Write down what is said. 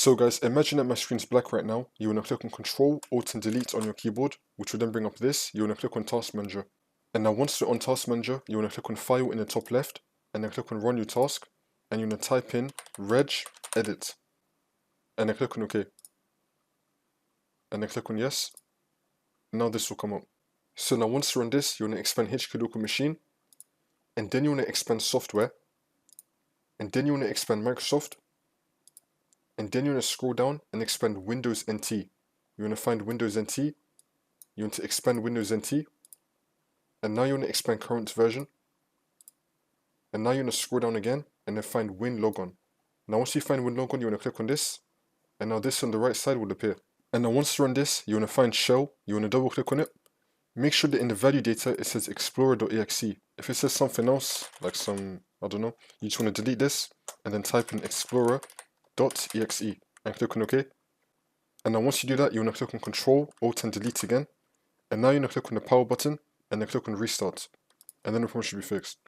So guys, imagine that my screen's black right now. You want to click on Control, Alt and Delete on your keyboard, which will then bring up this. You want to click on Task Manager. And now once you're on Task Manager, you want to click on File in the top left, and then click on Run New Task, and you want to type in Reg Edit. And then click on OK. And then click on Yes. Now this will come up. So now once you're on this, you want to expand HK Local Machine, and then you want to expand Software, and then you want to expand Microsoft, and then you want to scroll down and expand Windows NT. You want to find Windows NT, you want to expand Windows NT, and now you want to expand current version, and now you want to scroll down again and then find Win Logon. Now once you find Win Logon, you want to click on this, and now this on the right side will appear. And now once you're on this, you want to find Shell, you want to double click on it. Make sure that in the value data it says explorer.exe. If it says something else, like some, I don't know, you just want to delete this, and then type in explorer.exe, and click on OK. And now once you do that, you want to click on Control, Alt and Delete again, and now you want to click on the power button, and then click on Restart, and then the problem should be fixed.